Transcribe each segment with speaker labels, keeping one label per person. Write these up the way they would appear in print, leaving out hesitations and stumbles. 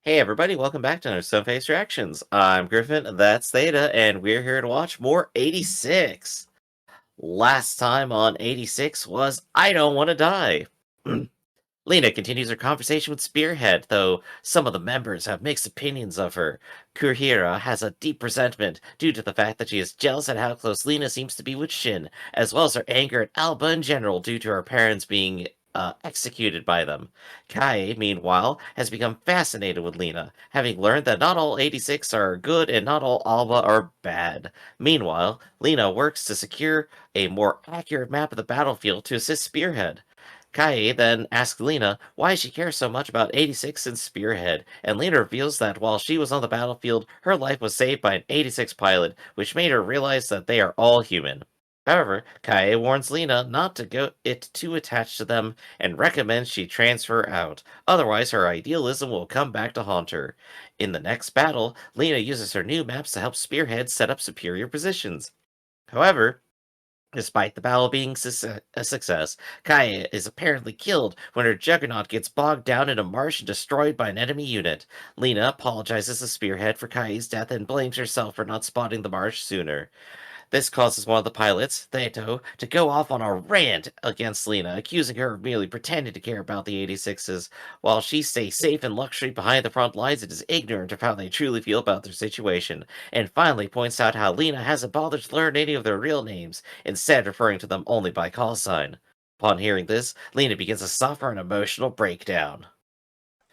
Speaker 1: Hey everybody, welcome back to another Stoneface Reactions. I'm Griffin, that's Theta, and we're here to watch more 86. Last time on 86 was I Don't Want to Die. Lena continues her conversation with Spearhead, though some of the members have mixed opinions of her. Kuhira has a deep resentment due to the fact that she is jealous at how close Lena seems to be with Shin, as well as her anger at Alba in general due to her parents being executed by them. Kai, meanwhile, has become fascinated with Lena, having learned that not all 86 are good and not all Alba are bad. Meanwhile, Lena works to secure a more accurate map of the battlefield to assist Spearhead. Kai then asks Lena why she cares so much about 86 and Spearhead, and Lena reveals that while she was on the battlefield, her life was saved by an 86 pilot, which made her realize that they are all human. However, Kai warns Lena not to get too attached to them and recommends she transfer out, otherwise her idealism will come back to haunt her. In the next battle, Lena uses her new maps to help Spearhead set up superior positions. However, despite the battle being a success, Kaya is apparently killed when her juggernaut gets bogged down in a marsh and destroyed by an enemy unit. Lena apologizes to Spearhead for Kaya's death and blames herself for not spotting the marsh sooner. This causes one of the pilots, Theto, to go off on a rant against Lena, accusing her of merely pretending to care about the 86s, while she stays safe in luxury behind the front lines and is ignorant of how they truly feel about their situation, and finally points out how Lena hasn't bothered to learn any of their real names, instead referring to them only by call sign. Upon hearing this, Lena begins to suffer an emotional breakdown.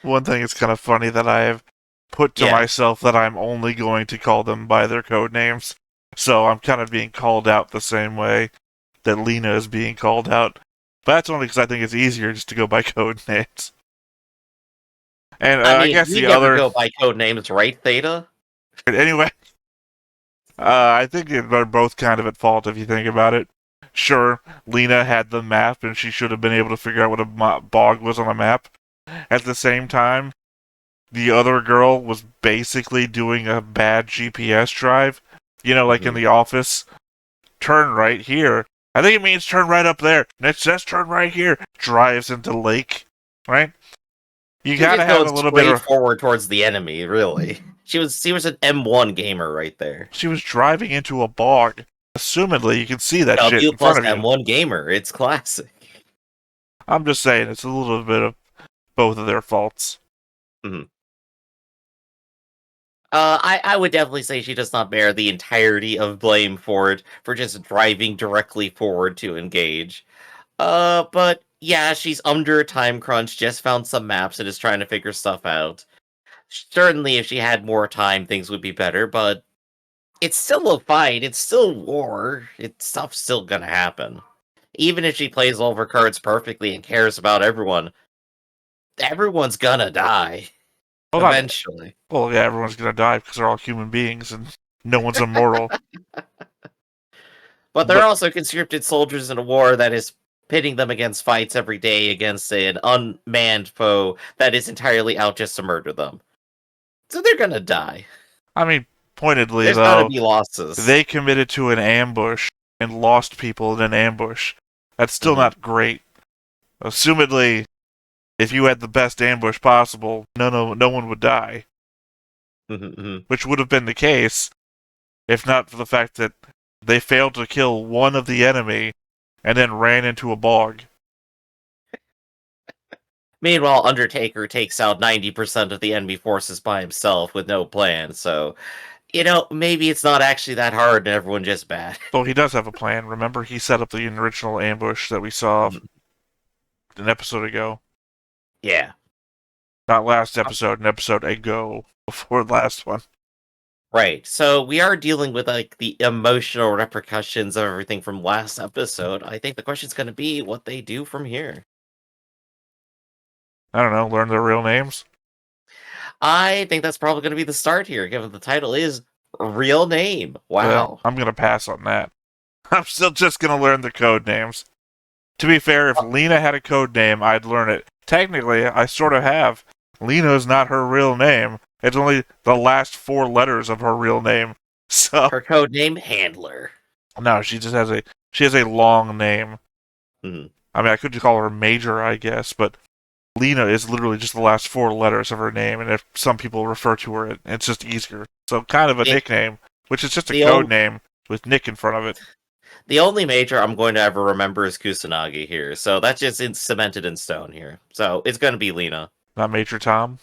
Speaker 2: One thing is kind of funny that I have put to
Speaker 1: Yeah,
Speaker 2: myself that I'm only going to call them by their code names. So I'm kind of being called out the same way that Lena is being called out. But that's only because I think it's easier just to go by code names. And
Speaker 1: I
Speaker 2: I
Speaker 1: mean,
Speaker 2: guess
Speaker 1: we
Speaker 2: the
Speaker 1: never
Speaker 2: other.
Speaker 1: go by code names, right, Theta?
Speaker 2: Anyway, I think they're both kind of at fault if you think about it. Sure, Lena had the map and she should have been able to figure out what a bog was on a map. At the same time, the other girl was basically doing a bad GPS drive. You know, like in
Speaker 1: Mhm.
Speaker 2: the office. Turn right here. I think it means turn right up there. And it says turn right here. Drives into lake. Right? You
Speaker 1: She was
Speaker 2: gotta
Speaker 1: just
Speaker 2: have
Speaker 1: going
Speaker 2: a little bit
Speaker 1: straight
Speaker 2: of.
Speaker 1: forward towards the enemy, really. She was an M1 gamer right there.
Speaker 2: She was driving into a bog. Assumedly, you can see that shit
Speaker 1: W
Speaker 2: in
Speaker 1: plus
Speaker 2: front of you.
Speaker 1: M1 gamer. It's classic.
Speaker 2: I'm just saying, it's a little bit of both of their faults.
Speaker 1: Mhm. I would definitely say she does not bear the entirety of blame for it, for just driving directly forward to engage. But yeah, she's under a time crunch, just found some maps and is trying to figure stuff out. Certainly, if she had more time, things would be better, but it's still a fight. It's still war. Stuff's still gonna happen. Even if she plays all of her cards perfectly and cares about everyone, everyone's gonna die
Speaker 2: Well, not.
Speaker 1: eventually.
Speaker 2: Well, yeah, everyone's gonna die because they're all human beings and no one's immortal.
Speaker 1: But they're
Speaker 2: But
Speaker 1: also conscripted soldiers in a war that is pitting them against fights every day against an unmanned foe that is entirely out just to murder them. So they're gonna die.
Speaker 2: I mean, pointedly
Speaker 1: There's gonna
Speaker 2: though,
Speaker 1: be losses.
Speaker 2: they committed to an ambush and lost people in an ambush. That's still
Speaker 1: Hmm.
Speaker 2: not great. Assumedly, if you had the best ambush possible, no one would die,
Speaker 1: Hmm.
Speaker 2: which would have been the case if not for the fact that they failed to kill one of the enemy and then ran into a bog.
Speaker 1: Meanwhile, Undertaker takes out 90% of the enemy forces by himself with no plan, so maybe it's not actually that hard and everyone just bad.
Speaker 2: So he does have a plan. Remember, he set up the original ambush that we saw
Speaker 1: Mhm.
Speaker 2: an episode ago.
Speaker 1: Yeah.
Speaker 2: Not last episode, an episode ago before the last one.
Speaker 1: Right. So we are dealing with like the emotional repercussions of everything from last episode. I think the question's going to be what they do from here.
Speaker 2: I don't know, learn their real names.
Speaker 1: I think that's probably going to be the start here, given the title is Real Name.
Speaker 2: Well,
Speaker 1: Wow.
Speaker 2: I'm gonna pass on that. I'm still just gonna learn the code names. To be fair, if Lena had a code name, I'd learn it. Technically, I sort of have. Lena's not her real name. It's only the last four letters of her real name. So
Speaker 1: Her code name Handler.
Speaker 2: no, she has a long name.
Speaker 1: Mhm.
Speaker 2: I mean, I could just call her Major, I guess, but Lena is literally just the last four letters of her name, and if some people refer to her, it's just easier. So kind of a
Speaker 1: The
Speaker 2: nickname, which is just a
Speaker 1: the
Speaker 2: code
Speaker 1: only
Speaker 2: name with Nick in front of it.
Speaker 1: the only major I'm going to ever remember is Kusanagi here, so that's just cemented in stone here. So it's going to be Lena.
Speaker 2: Not Major Tom.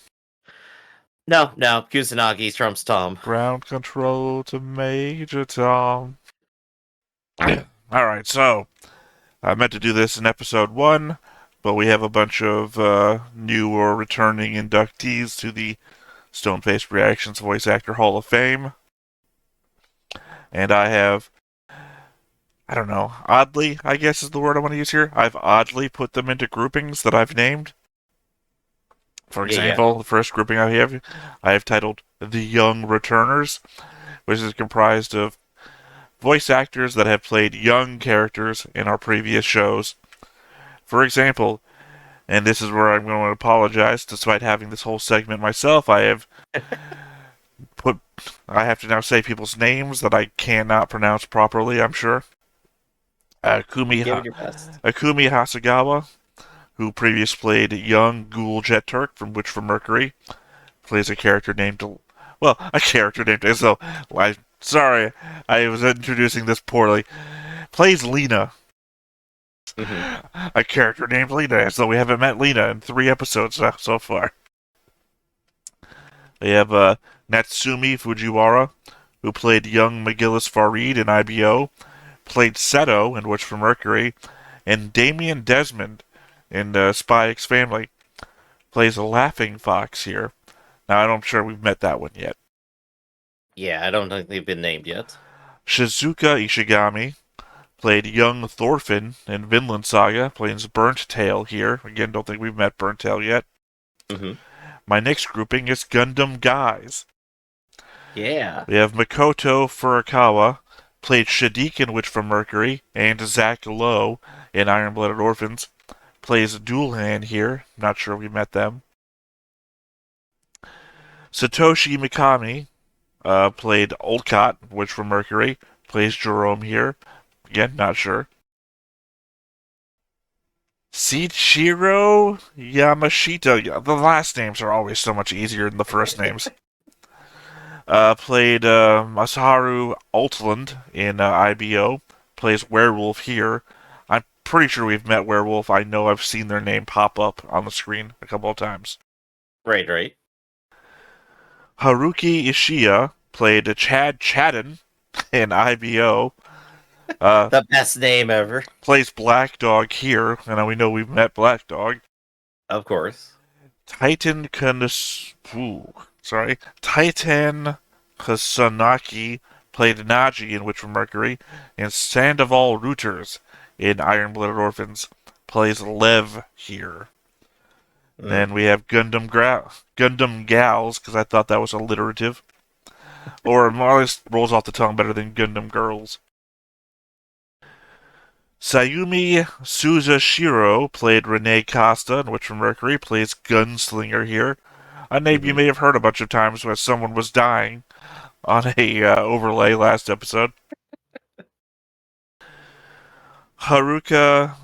Speaker 1: No, Kusanagi trumps Tom.
Speaker 2: Ground control to Major Tom. All right, so I meant to do this in episode 1, but we have a bunch of new or returning inductees to the Stone Faced Reactions Voice Actor Hall of Fame. And I have, I don't know, oddly, I guess is the word I want to use here. I've oddly put them into groupings that I've named. For
Speaker 1: Yeah.
Speaker 2: example, the first grouping I have titled The Young Returners, which is comprised of voice actors that have played young characters in our previous shows. For example, and this is where I'm going to apologize, despite having this whole segment myself, put I have to now say people's names that I cannot pronounce properly, I'm sure.
Speaker 1: Give it your best.
Speaker 2: Akumi Hasegawa, who previously played young Ghoul Jet Turk from Witch from Mercury, plays a character named so sorry, I was introducing this poorly. Plays Lena,
Speaker 1: Hmm.
Speaker 2: a character named Lena, as though we haven't met Lena in 3 episodes so far. They have Natsumi Fujiwara, who played young McGillis Farid in IBO, played Seto in Witch from Mercury, and Damien Desmond in Spy X Family plays a Laughing Fox here. Now, I'm not sure we've met that one yet.
Speaker 1: Yeah, I don't think they've been named yet.
Speaker 2: Shizuka Ishigami played young Thorfinn in Vinland Saga, plays Burnt Tail here. Again, don't think we've met Burnt Tail yet.
Speaker 1: Hmm.
Speaker 2: My next grouping is Gundam Guys.
Speaker 1: Yeah.
Speaker 2: We have Makoto Furukawa, played Shadiq in Witch from Mercury, and Zach Lowe in Iron Blooded Orphans, plays Dualhan here. Not sure we met them. Satoshi Mikami played Olcott, Witch from Mercury, plays Jerome here. Again, not sure. Seichiro Yamashita. The last names are always so much easier than the first names. Played Masaharu Altland in IBO. Plays Werewolf here. I'm pretty sure we've met Werewolf. I know I've seen their name pop up on the screen a couple of times.
Speaker 1: Right.
Speaker 2: Haruki Ishiya played Chad Chadden in IBO.
Speaker 1: The best name ever.
Speaker 2: Plays Black Dog here, and we know we've met Black Dog.
Speaker 1: Of course.
Speaker 2: Titan Kusanagi played Naji in Witch from Mercury, and Sandoval Routers in Iron Blooded Orphans plays Lev here. Then we have Gundam Gals, because I thought that was alliterative. Or at least rolls off the tongue better than Gundam Girls. Sayumi Suzashiro played Renee Costa in Witch from Mercury, plays Gunslinger here. A name you may have heard a bunch of times when someone was dying on a overlay last episode. Haruka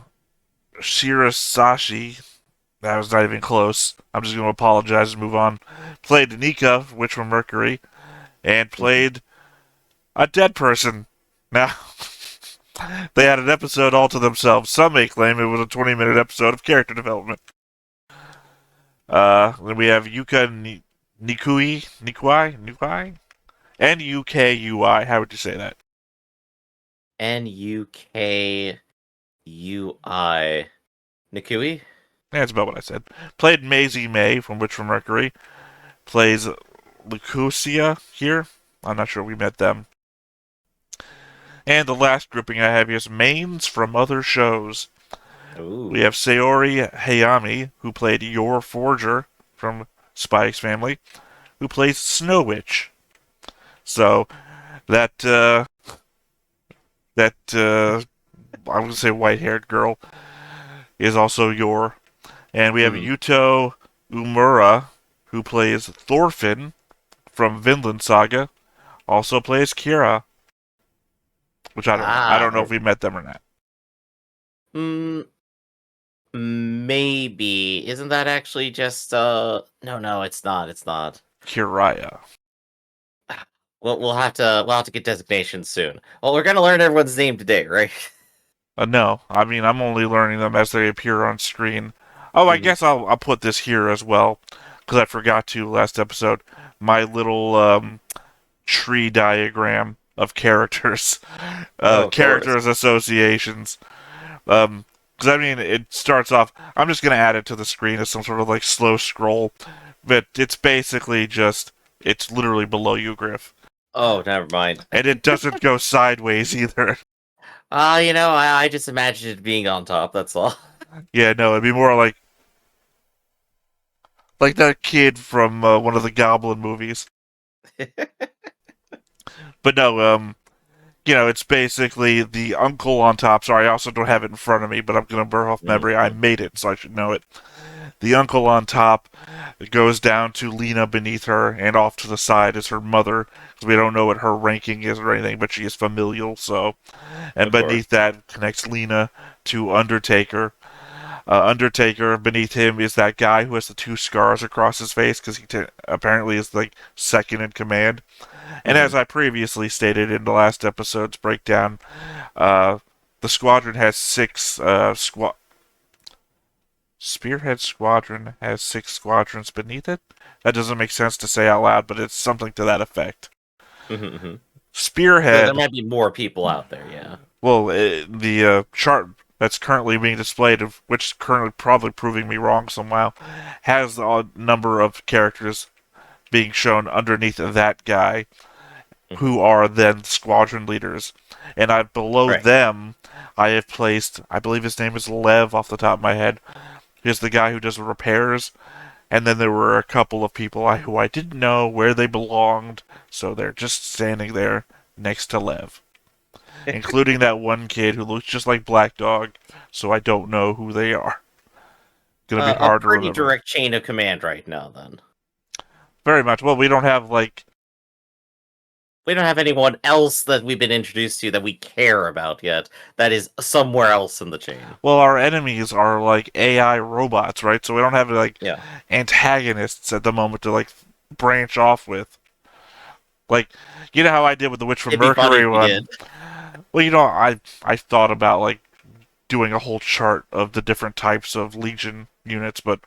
Speaker 2: Shirasashi, that was not even close. I'm just going to apologize and move on. Played Nika, Witch from Mercury, and played a dead person. Now, they had an episode all to themselves. Some may claim it was a 20-minute episode of character development. Then we have Yuka Nikui? N-U-K-U-I. How would you say that?
Speaker 1: Nukui. Nikui?
Speaker 2: Yeah, that's about what I said. Played Maisie May from Witch from Mercury. Plays Lucusia here. I'm not sure we met them. And the last grouping I have here is mains from other shows.
Speaker 1: Ooh.
Speaker 2: We have Sayori Hayami, who played Yor Forger from Spy X Family, who plays Snow Witch. So, I'm going to say white-haired girl, is also Yor. And we have Yuto Umura, who plays Thorfinn from Vinland Saga, also plays Kira. Which I don't know. I don't know if we met them or not.
Speaker 1: Maybe. Isn't that actually just no, it's not. It's not.
Speaker 2: Kiraya.
Speaker 1: Well, we'll have to get designations soon. Well, we're gonna learn everyone's name today, right?
Speaker 2: No, I mean I'm only learning them as they appear on screen. Oh, I
Speaker 1: Mhm.
Speaker 2: guess I'll put this here as well because I forgot to last episode. My little tree diagram of characters,
Speaker 1: Oh, of course.
Speaker 2: characters associations. Because I mean it starts off. I'm just gonna add it to the screen as some sort of like slow scroll, but it's basically just it's literally below you, Griff,
Speaker 1: Oh, never mind.
Speaker 2: and it doesn't go sideways either.
Speaker 1: I just imagined it being on top. That's all.
Speaker 2: Yeah, no, it'd be more like that kid from one of the Goblin movies. But no, it's basically the uncle on top. Sorry, I also don't have it in front of me, but I'm gonna burn off memory. I
Speaker 1: Mhm.
Speaker 2: made it, so I should know it. The uncle on top goes down to Lena beneath her, and off to the side is her mother. Because we don't know what her ranking is or anything, but she is familial. So, and
Speaker 1: Of course.
Speaker 2: beneath that connects Lena to Undertaker. Undertaker beneath him is that guy who has the two scars across his face because apparently is like second in command. And as
Speaker 1: Mhm.
Speaker 2: I previously stated in the last episode's breakdown, uh, the squadron has six Spearhead Squadron has six squadrons beneath it. That doesn't make sense to say out loud, but it's something to that effect.
Speaker 1: Mhm. Mhm. So there
Speaker 2: Spearhead,
Speaker 1: might be more people out there. Yeah.
Speaker 2: well, the chart that's currently being displayed, of which is currently probably proving me wrong somehow, has a number of characters being shown underneath that guy,
Speaker 1: Mhm.
Speaker 2: who are then squadron leaders. And below
Speaker 1: Right.
Speaker 2: them, I have placed, I believe his name is Lev off the top of my head. He's the guy who does repairs. And then there were a couple of people who I didn't know where they belonged, so they're just standing there next to Lev, including that one kid who looks just like Black Dog, so I don't know who they are. Gonna be
Speaker 1: A
Speaker 2: hard to
Speaker 1: pretty
Speaker 2: remember.
Speaker 1: direct chain of command right now. Then
Speaker 2: Very much. Well, we don't have like.
Speaker 1: we don't have anyone else that we've been introduced to that we care about yet. That is somewhere else in the chain.
Speaker 2: Well, our enemies are like AI robots, right? So we don't have like
Speaker 1: Yeah.
Speaker 2: antagonists at the moment to like branch off with. Like, you know how I did with the Witch from
Speaker 1: It'd be funny if
Speaker 2: Mercury
Speaker 1: we did.
Speaker 2: one. Well, I thought about like doing a whole chart of the different types of Legion units, but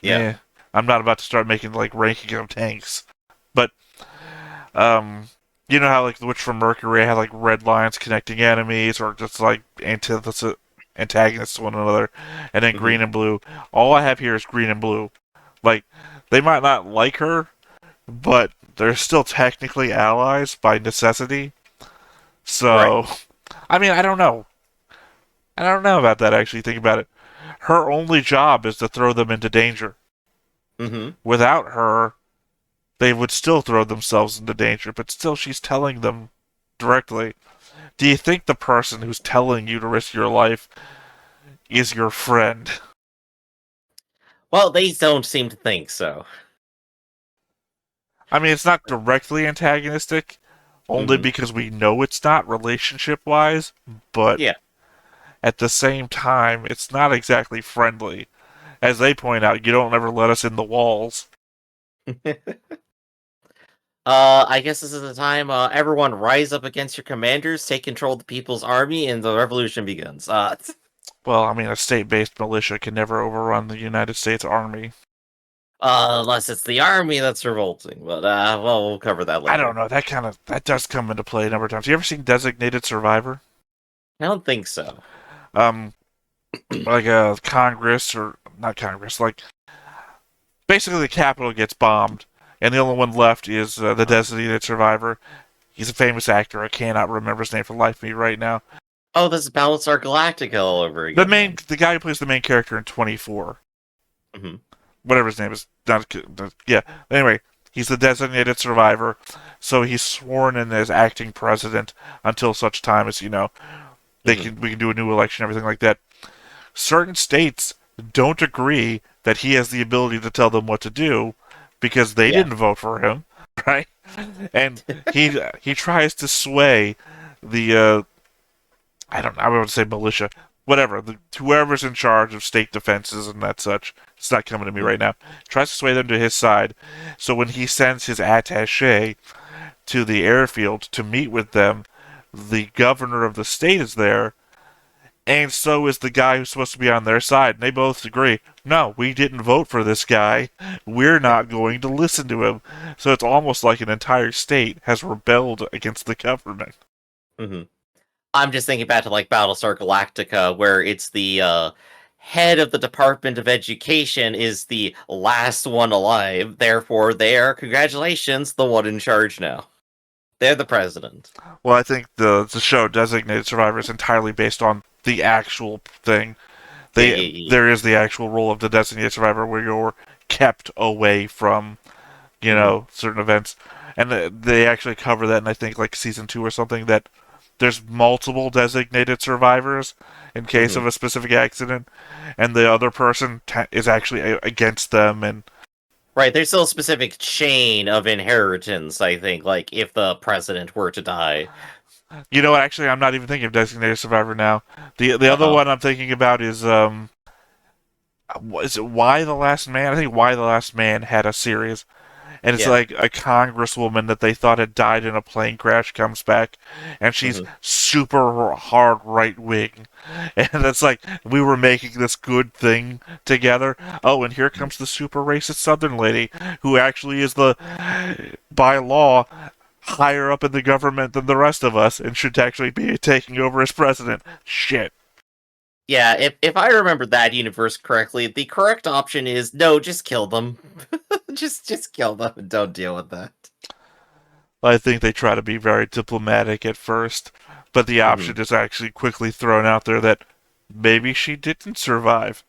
Speaker 1: Yeah.
Speaker 2: I'm not about to start making like ranking of tanks. But um, you know how like the Witch from Mercury had like red lines connecting enemies, or just like antithesis antagonists to one another, and then
Speaker 1: Hmm.
Speaker 2: green and blue. All I have here is green and blue. Like they might not like her, but they're still technically allies by necessity.
Speaker 1: Right.
Speaker 2: So, I mean, I don't know. I don't know about that actually. Think about it. Her only job is to throw them into danger.
Speaker 1: Hmm.
Speaker 2: Without her, they would still throw themselves into danger, but still she's telling them directly. Do you think the person who's telling you to risk your life is your friend?
Speaker 1: Well, they don't seem to think so.
Speaker 2: I mean, it's not directly antagonistic, only
Speaker 1: Hmm.
Speaker 2: because we know it's not relationship wise, but
Speaker 1: Yeah.
Speaker 2: at the same time, it's not exactly friendly. As they point out, you don't ever let us in the walls.
Speaker 1: I guess this is the time. Everyone rise up against your commanders, take control of the people's army, and the revolution begins.
Speaker 2: Well, I mean, a state based militia can never overrun the United States Army.
Speaker 1: Unless it's the army that's revolting. But well, we'll cover that
Speaker 2: I don't
Speaker 1: later.
Speaker 2: know. That does come into play a number of times. You ever seen Designated Survivor?
Speaker 1: I don't think so.
Speaker 2: Um, like a Congress or not Congress, like basically the Capitol gets bombed, and the only one left is the
Speaker 1: Uh,
Speaker 2: Designated Survivor. He's a famous actor. I cannot remember his name for the life of me right now.
Speaker 1: oh, this is Battlestar Galactica all over again. Then.
Speaker 2: The guy who plays the main character in 24,
Speaker 1: Hmm.
Speaker 2: whatever his name is, not yeah. Anyway, he's the designated survivor, so he's sworn in as acting president until such time as
Speaker 1: Hmm.
Speaker 2: we can do a new election, everything like that. Certain states don't agree that he has the ability to tell them what to do because they
Speaker 1: Yeah.
Speaker 2: didn't vote for him, right? And he tries to sway the I don't I would say militia, whatever, whoever's in charge of state defenses and that such, it's not coming to me right now, tries to sway them to his side. So when he sends his attaché to the airfield to meet with them, the governor of the state is there, and so is the guy who's supposed to be on their side. And they both agree, no, we didn't vote for this guy. We're not going to listen to him. So it's almost like an entire state has rebelled against the government.
Speaker 1: Mm-hmm. I'm just thinking back to like Battlestar Galactica, where it's the head of the Department of Education is the last one alive. Therefore, they are, congratulations, the one in charge now. They're the president.
Speaker 2: Well, I think the show Designated Survivor is entirely based on the actual thing.
Speaker 1: Yeah.
Speaker 2: There is the actual role of the Designated Survivor where you're kept away from,
Speaker 1: Mhm.
Speaker 2: certain events. And they actually cover that in, I think, like season 2 or something, that there's multiple designated survivors in case of
Speaker 1: Mhm.
Speaker 2: a specific accident, and the other person is actually against them. And
Speaker 1: Right, there's still a specific chain of inheritance, I think, like if the president were to die.
Speaker 2: actually, I'm not even thinking of designated survivor now. The other
Speaker 1: Uh-huh.
Speaker 2: one I'm thinking about is it Why the Last Man? I think Why the Last Man had a series, and it's
Speaker 1: Yeah.
Speaker 2: like a congresswoman that they thought had died in a plane crash comes back, and she's
Speaker 1: Mhm.
Speaker 2: super hard right wing, and it's like we were making this good thing together. Oh, and here comes the super racist Southern lady who actually is the, by law, higher up in the government than the rest of us and should actually be taking over as president. Shit.
Speaker 1: Yeah, if I remember that universe correctly, the correct option is no, just kill them. just kill them and don't deal with that.
Speaker 2: I think they try to be very diplomatic at first, but the
Speaker 1: Mhm.
Speaker 2: option is actually quickly thrown out there that maybe she didn't survive.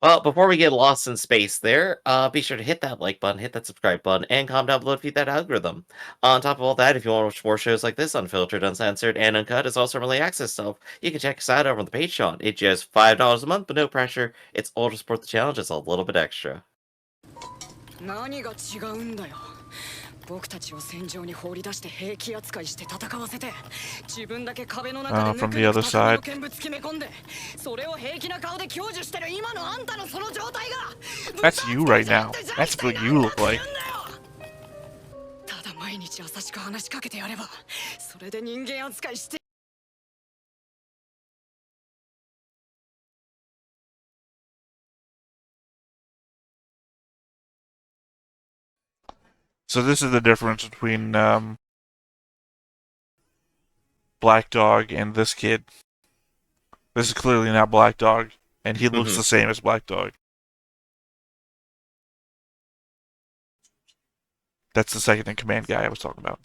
Speaker 1: Well, before we get lost in space there, be sure to hit that like button, hit that subscribe button, and comment down below to feed that algorithm. On top of all that, if you want to watch more shows like this, unfiltered, uncensored, and uncut, as well as early access stuff, you can check us out over on the Patreon. It's just $5 a month, but no pressure. It's all to support the channel, just a little bit extra.
Speaker 3: 何が違うんだよ。僕たちを戦場に放り出して兵器扱いして戦わせて、自分だけ壁の中で
Speaker 2: From
Speaker 3: ぬく
Speaker 2: the
Speaker 3: ぬ
Speaker 2: other
Speaker 3: く高みの
Speaker 2: side.
Speaker 3: 見物決め込んで、それを平気な顔で享受してる今のあんたのその状態が
Speaker 2: That's you right now. That's what you look like.
Speaker 3: ただ毎日優しく話しかけてやれば、それで人間扱いして。
Speaker 2: So this is the difference between Black Dog and this kid. This is clearly not Black Dog, and he looks
Speaker 1: Mhm.
Speaker 2: the same as Black Dog. That's the second in command guy I was talking about.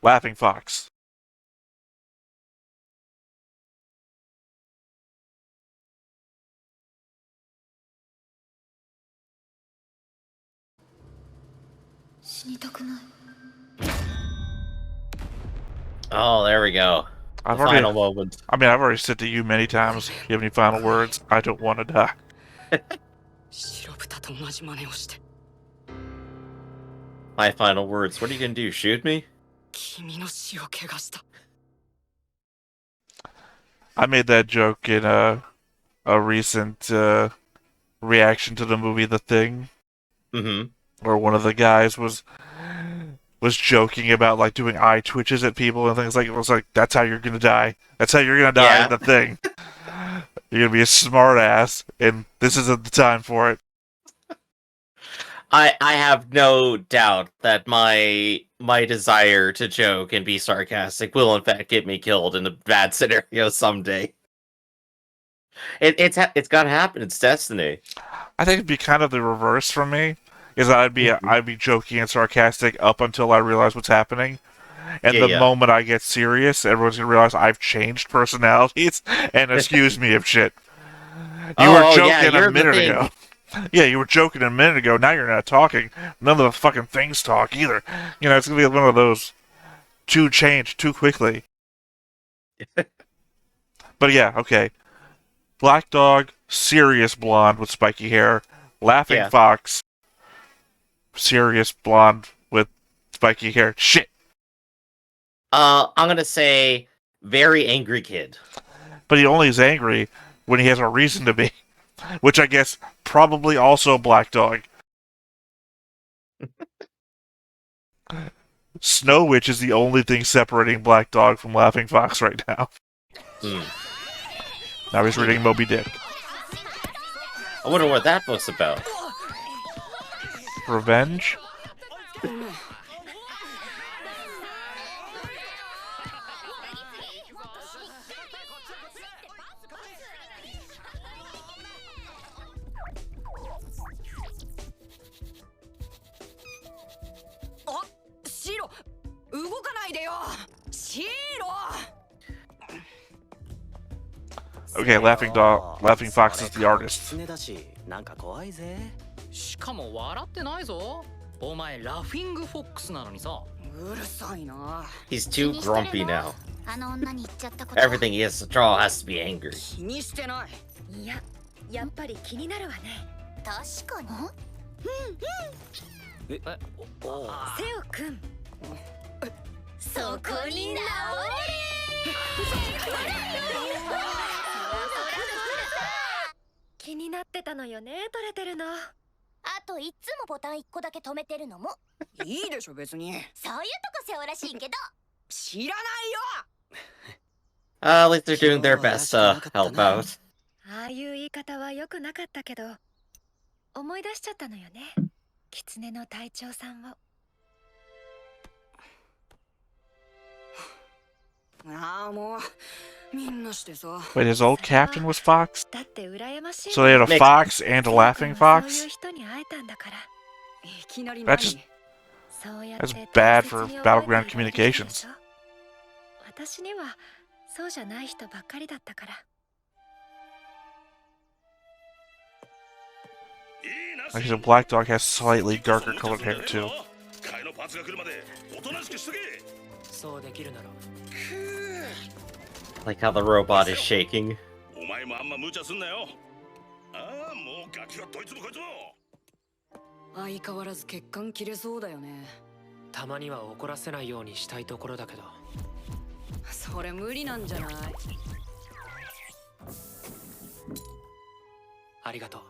Speaker 2: Laughing Fox.
Speaker 1: Oh, there we go. The
Speaker 2: I've already
Speaker 1: final moment.
Speaker 2: I've already said to you many times, you have any final words? I don't want to die.
Speaker 3: 白豚と同じ真似をして、
Speaker 1: My final words. What are you gonna do? Shoot me?
Speaker 3: 君の死を怪我した。
Speaker 2: I made that joke in a recent reaction to the movie The Thing,
Speaker 1: Mm-hmm.
Speaker 2: where one of the guys was joking about like doing eye twitches at people and things like it was like that's how you're gonna die. That's how you're gonna die in
Speaker 1: Yeah.
Speaker 2: The Thing. You're gonna be a smart ass, and this isn't the time for it.
Speaker 1: I have no doubt that my desire to joke and be sarcastic will in fact get me killed in a bad scenario someday. It's gotta happen. It's destiny.
Speaker 2: I think it'd be kind of the reverse from me. Is that
Speaker 1: Mhm.
Speaker 2: I'd be joking and sarcastic up until I realize what's happening, and
Speaker 1: Yeah,
Speaker 2: the
Speaker 1: yeah.
Speaker 2: moment I get serious, everyone's gonna realize I've changed personalities and excuse me of shit. You were
Speaker 1: Oh, yeah,
Speaker 2: joking a
Speaker 1: you're the
Speaker 2: minute
Speaker 1: thing.
Speaker 2: ago. Yeah, you were joking a minute ago. Now you're not talking. None of the fucking things talk either. It's gonna be one of those two change too quickly. But yeah, okay. Black Dog, serious blonde with spiky hair. Laughing
Speaker 1: Yeah.
Speaker 2: Fox, serious blonde with spiky hair. Shit.
Speaker 1: I'm gonna say very angry kid.
Speaker 2: But he only is angry when he has a reason to be. Which I guess probably also Black Dog. Snow Witch is the only thing separating Black Dog from Laughing Fox right now. Now he's reading Moby Dick.
Speaker 1: I wonder what that book's about.
Speaker 2: Revenge? Okay, Laughing Fox is the artist.
Speaker 4: なんか怖いぜ。
Speaker 5: しかも笑ってないぞ。お前ラフィングフォックスなのにさ。
Speaker 3: うるさいな。
Speaker 1: He's too grumpy now.
Speaker 6: あの女に言っちゃったこと
Speaker 1: Everything he has to draw has to be angry.
Speaker 3: 気にしてない。
Speaker 7: いや、やっぱり気になるわね。
Speaker 6: 確かに
Speaker 4: え、お
Speaker 7: セオくん、
Speaker 6: そこに直
Speaker 7: 気になってたのよね、取れてるの。
Speaker 6: あといつもボタン1個だけ止めてるのも
Speaker 3: いいでしょ別に。
Speaker 6: そういうとこセオらしいけど
Speaker 3: 知らないよ。
Speaker 1: At least they're doing their best to help out.
Speaker 7: ああいう言い方は良くなかったけど、思い出しちゃったのよね。狐の隊長さんを。
Speaker 3: ああもうみんなしてさ。
Speaker 2: Wait, his old captain was Fox?
Speaker 7: だって羨ましい。
Speaker 2: So they had a
Speaker 1: Makes-
Speaker 2: fox and a laughing
Speaker 7: そういう
Speaker 2: fox?
Speaker 7: 人に会えたんだから。
Speaker 3: いきなり
Speaker 2: That's
Speaker 3: 何
Speaker 2: just-
Speaker 7: そうやって
Speaker 2: That's bad for
Speaker 7: 大切に覚えて
Speaker 2: battleground
Speaker 7: いただけたで
Speaker 2: communications.
Speaker 7: しょ。私にはそうじゃない人ばっかりだったから。
Speaker 2: Actually, the Black Dog has slightly darker colored hair too.
Speaker 8: 替えのパーツが来るまでおとなしくしとけ。
Speaker 4: そうできるなら。
Speaker 1: Like how the robot is shaking.
Speaker 8: お前もあんま無茶すんなよ。ああ、もうガキはどいつもこいつも。
Speaker 3: 相変わらず血管切れそうだよね。
Speaker 4: たまには怒らせないようにしたいところだけど。
Speaker 3: それ無理なんじゃない？
Speaker 4: ありがとう。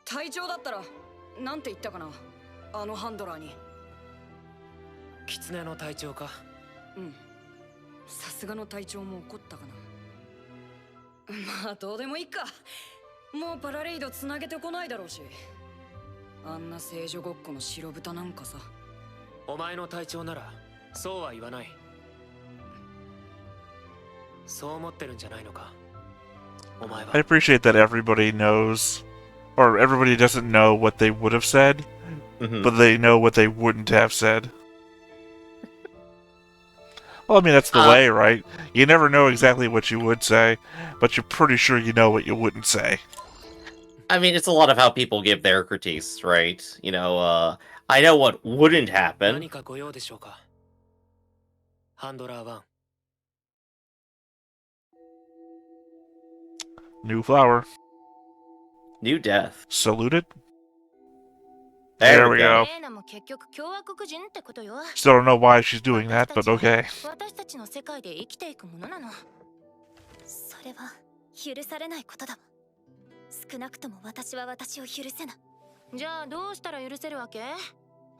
Speaker 3: 隊長だったらなんて言ったかな、あのハンドラーに。
Speaker 4: 狐の隊長か。
Speaker 3: うん、さすがの隊長も怒ったかな。まあどうでもいいか。もうパラレイドつなげてこないだろうし。あんな聖女ごっこの白豚なんかさ。
Speaker 4: お前の隊長ならそうは言わない。そう思ってるんじゃないのか。お前
Speaker 2: I
Speaker 4: は。
Speaker 2: appreciate that everybody knows, or everybody doesn't know what they would have said,
Speaker 1: Mhm.
Speaker 2: but they know what they wouldn't have said. Well, I mean, that's the way, right? You never know exactly what you would say, but you're pretty sure you know what you wouldn't say.
Speaker 1: I mean, it's a lot of how people give their critiques, right? You know, I know what wouldn't happen.
Speaker 4: 何かご用でしょうか。ハンドラー1。
Speaker 2: New flower.
Speaker 1: New death.
Speaker 2: Saluted?
Speaker 1: There we go.
Speaker 6: レーナも結局共和国人ってことよ。
Speaker 2: Still don't know why she's doing that, but okay.
Speaker 6: 私たちの世界で生きていくものなの。それは許されないことだわ。少なくとも私は私を許せない。じゃあどうしたら許せるわけ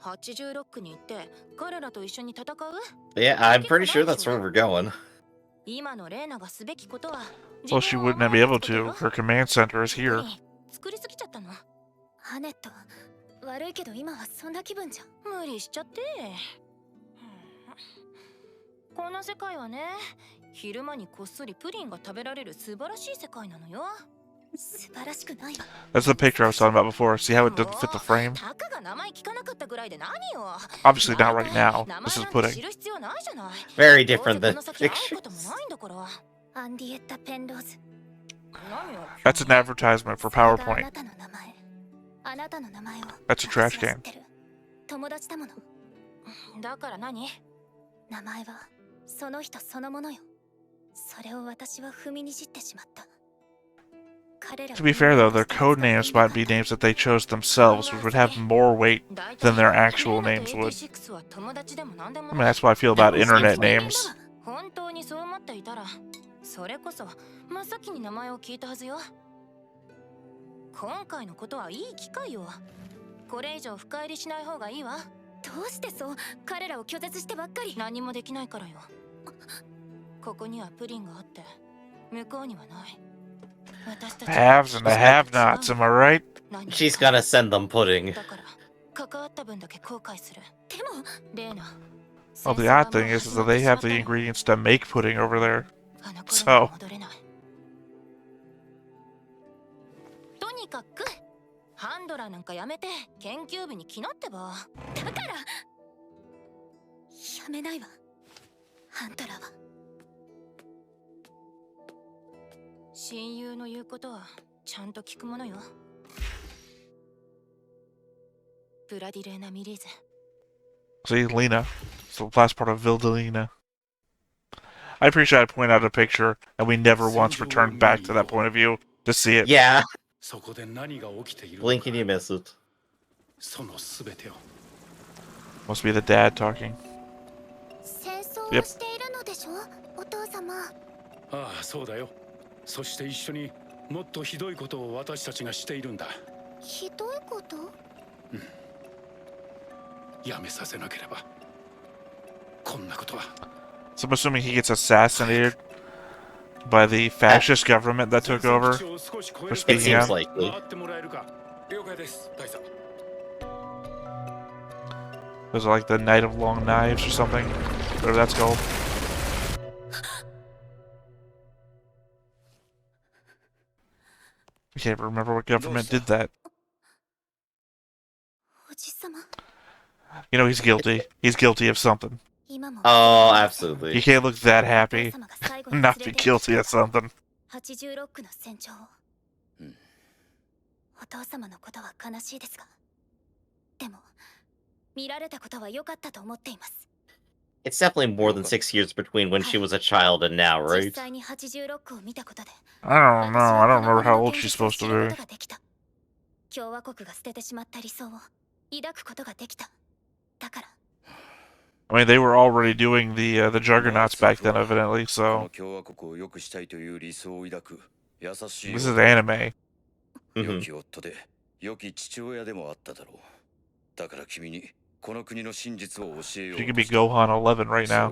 Speaker 6: ？86に行って彼らと一緒に戦う？
Speaker 1: Yeah, I'm pretty sure that's where we're going.
Speaker 6: 今のレーナがすべきことは。
Speaker 2: Well, she wouldn't be able to. Her command center is here.
Speaker 6: 作りすぎちゃったの。ハネット、悪いけど今はそんな気分じゃ。無理しちゃって。こんな世界はね、昼間にこっそりプリンが食べられる素晴らしい世界なのよ。素晴らしくないわ。
Speaker 2: That's the picture I was talking about before. See how it doesn't fit the frame?
Speaker 6: たかが名前聞かなかったぐらいで何よ。
Speaker 2: Obviously not right now. This is
Speaker 6: 名前なんて
Speaker 2: pudding.
Speaker 6: 知る必要ないじゃない。
Speaker 1: Very
Speaker 6: どうせ
Speaker 1: different
Speaker 6: こ
Speaker 1: than
Speaker 6: の先会う
Speaker 1: pictures.
Speaker 6: こともないんだから。アンディエッタ・ペンローズ。
Speaker 2: That's an advertisement for
Speaker 6: あ
Speaker 2: PowerPoint.
Speaker 6: なたの名前。あなたの名前を。
Speaker 2: That's a trash
Speaker 6: 私は知
Speaker 2: can.
Speaker 6: ってる。友達だもの。だから何？名前はその人そのものよ。それを私は踏みにじってしまった。
Speaker 2: To be fair, though, their code names might be names that they chose themselves, which would have more weight than their actual names would. I mean, that's what I feel about internet names.
Speaker 6: 本当にそう思っていたら、それこそ真っ先に名前を聞いたはずよ。今回のことはいい機会よ。これ以上深入りしない方がいいわ。どうしてそう彼らを拒絶してばっかり。何もできないからよ。ここにはプリンがあって、向こうにはない。
Speaker 2: Haves and the have-nots, am I right?
Speaker 1: She's gonna send them pudding.
Speaker 2: Well, the odd thing is that they have the ingredients to make pudding over there. So...
Speaker 6: とにかくハンドラーなんかやめて研究部に来なってば。だからやめないわ。ハンドラーは親友の言うことはちゃんと聞くものよ。ブラディレーナ・ミリーゼ。
Speaker 2: See, Lena. It's the last part of Vildelina. I appreciate I point out a picture, and we never once returned back to that point of view to see it.
Speaker 1: Yeah. Blink and you miss it.
Speaker 2: Must be the dad talking. Yep.
Speaker 8: ああ、そうだよ。そして一緒にもっとひどいことを私たちがしているんだ。
Speaker 6: ひどいこと？
Speaker 8: うん。やめさせなければ。こんなことは。
Speaker 2: So I'm assuming he gets assassinated by the fascist government that took over for speaking out.
Speaker 1: Likely.
Speaker 2: Was it like the Night of Long Knives or something? Whatever that's called. I can't remember what government did that. You know, he's guilty. He's guilty of something.
Speaker 1: Oh, absolutely.
Speaker 2: You can't look that happy and not be guilty of something.
Speaker 6: 86の船長。お父様のことは悲しいですが、でも見られたことは良かったと思っています。
Speaker 1: It's definitely more than 6 years between when she was a child and now, right?
Speaker 6: 実際に86を見たことで。
Speaker 2: I don't know. I don't remember how old she's supposed to be.
Speaker 6: 共和国が捨ててしまった理想を抱くことができた。だから。
Speaker 2: I mean, they were already doing the juggernauts back then, evidently, so... This is anime.
Speaker 1: Mm-hmm.
Speaker 2: She could be Gohan 11 right now.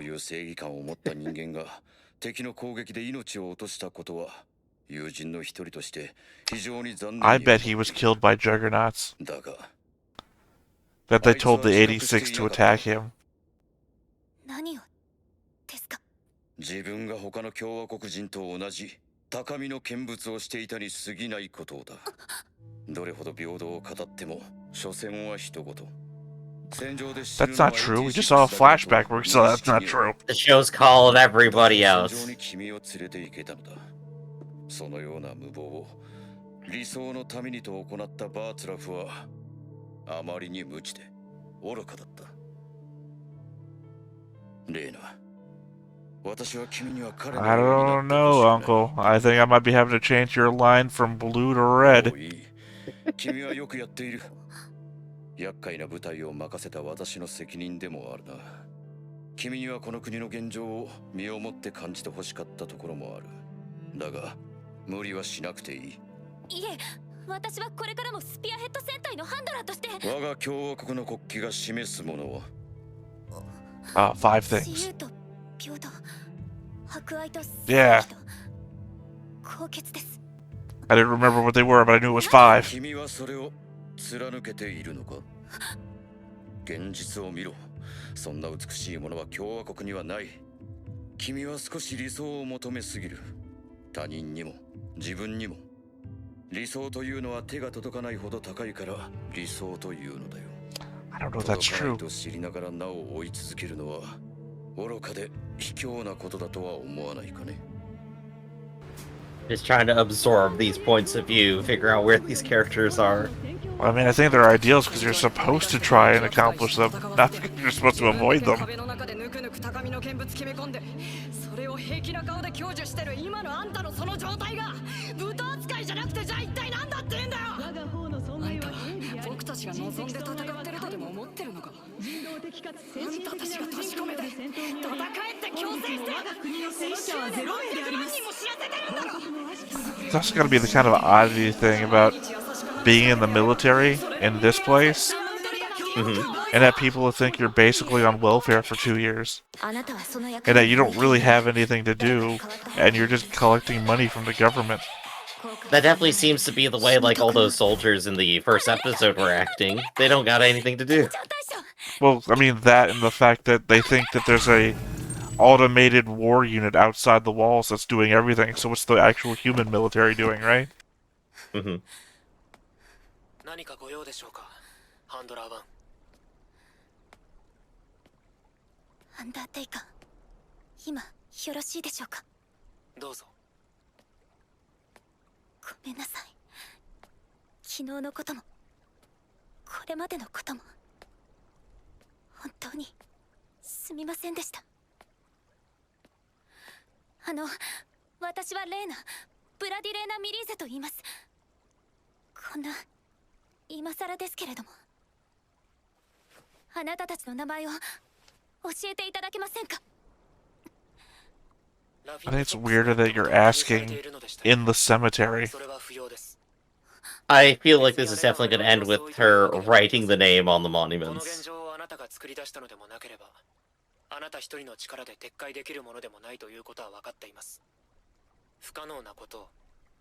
Speaker 2: I bet he was killed by juggernauts. That they told the 86 to attack him.
Speaker 6: 何をですか？
Speaker 8: 自分が他の共和国人と同じ高みの見物をしていたに過ぎないことだ。どれほど平等を語っても所詮は一言。
Speaker 2: That's not true. We just saw a flashback where we saw that's not true.
Speaker 1: The show's called everybody out.
Speaker 8: そのような無謀を理想のためにと行ったバーツラフはあまりに無知で愚かだった。
Speaker 2: I don't know, Uncle. I think I might be having to change your line from blue to red.
Speaker 8: 君はよくやっている。厄介な部隊を任せた私の責任でもあるな。君にはこの国の現状を身をもって感じてほしかったところもある。だが、無理はしなくていい。
Speaker 6: いえ、私はこれからもスピアヘッド戦隊のハンドラーとして。
Speaker 8: 我が共和国の国旗が示すものは。
Speaker 2: 5 things. Yeah. I didn't remember what they were, but I knew it was 5.
Speaker 8: 君はそれを貫けているのか？現実を見ろ。そんな美しいものは共和国にはない。君は少し理想を求めすぎる。他人にも自分にも。理想というのは手が届かないほど高いから理想というのだよ。
Speaker 2: I don't know if that's true.
Speaker 8: と知りながらなお追い続けるのは愚かで卑怯なことだとは思わないかね。
Speaker 1: Just trying to absorb these points of view, figure out where these characters are.
Speaker 2: Well, I mean, I think they're ideals because you're supposed to try and accomplish them, not because you're supposed to avoid them.
Speaker 3: 平気な顔で享受してる今のあんたのその状態が豚扱いじゃなくてじゃあ一体なんだって言うんだよ。あんたは僕たちが望んで戦ってるとでも思ってるのか。あんたたちが確かめて戦えって強制して戦車は0名であります。
Speaker 2: It's also got to be the kind of oddity thing about being in the military in this place, and that people will think you're basically on welfare for 2 years, and that you don't really have anything to do, and you're just collecting money from the government.
Speaker 1: That definitely seems to be the way like all those soldiers in the first episode were acting. They don't got anything to do.
Speaker 2: Well, I mean that and the fact that they think that there's a automated war unit outside the walls that's doing everything, so what's the actual human military doing, right?
Speaker 1: Mhm.
Speaker 4: 何かご用でしょうか、ハンドラー1。
Speaker 6: アンダーテイカー、今よろしいでしょうか。
Speaker 4: どうぞ。
Speaker 6: ごめんなさい。昨日のこともこれまでのことも本当にすみませんでした。私はレーナ、ブラディレーナ・ミリーゼと言います。こんな今更ですけれども、あなたたちの名前を教えていただけませんか。
Speaker 2: I think it's weirder that you're asking in the cemetery.
Speaker 1: I feel like this is definitely going to end with her writing the name on the monuments.
Speaker 4: あなた一人の力で撤回できるものでもないということは分かっています。不可能なことを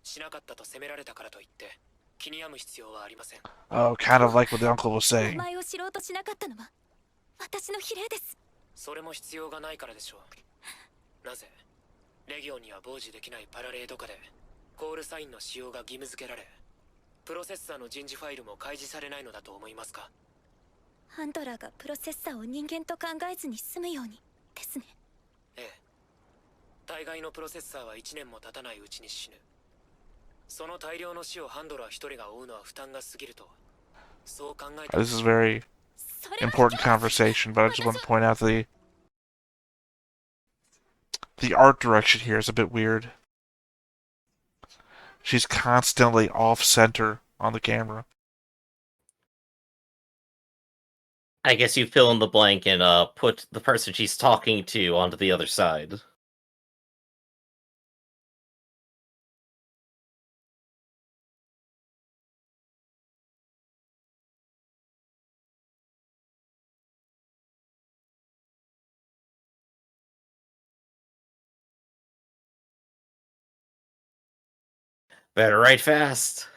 Speaker 4: しなかったと責められたからといって気に病む必要はありません。
Speaker 2: Oh, kind of like what the uncle was saying.
Speaker 6: お前を知ろうとしなかったのは私の比例です。
Speaker 4: それも必要がないからでしょう。なぜレギオンには傍受できないパラレード下でコールサインの使用が義務付けられ、プロセッサーの人事ファイルも開示されないのだと思いますか。
Speaker 6: ハンドラーがプロセッサーを人間と考えずに済むようにですね。
Speaker 4: ええ。大概のプロセッサーは1年も経たないうちに死ぬ。その大量の死をハンドラー一人が負うのは負担が過ぎると、そう考えて。
Speaker 2: This is a very important conversation, but I just want to point out the art direction here is a bit weird. She's constantly off-center on the camera.
Speaker 1: I guess you fill in the blank and put the person she's talking to onto the other side. Better write fast.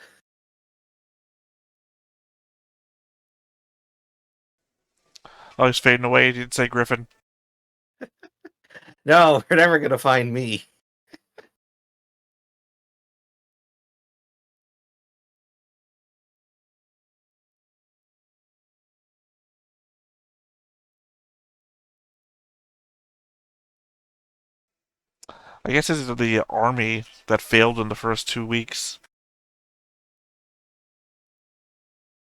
Speaker 2: Oh, he's fading away. He didn't say Griffin.
Speaker 1: No, you're never gonna find me.
Speaker 2: I guess this is the army that failed in the first 2 weeks.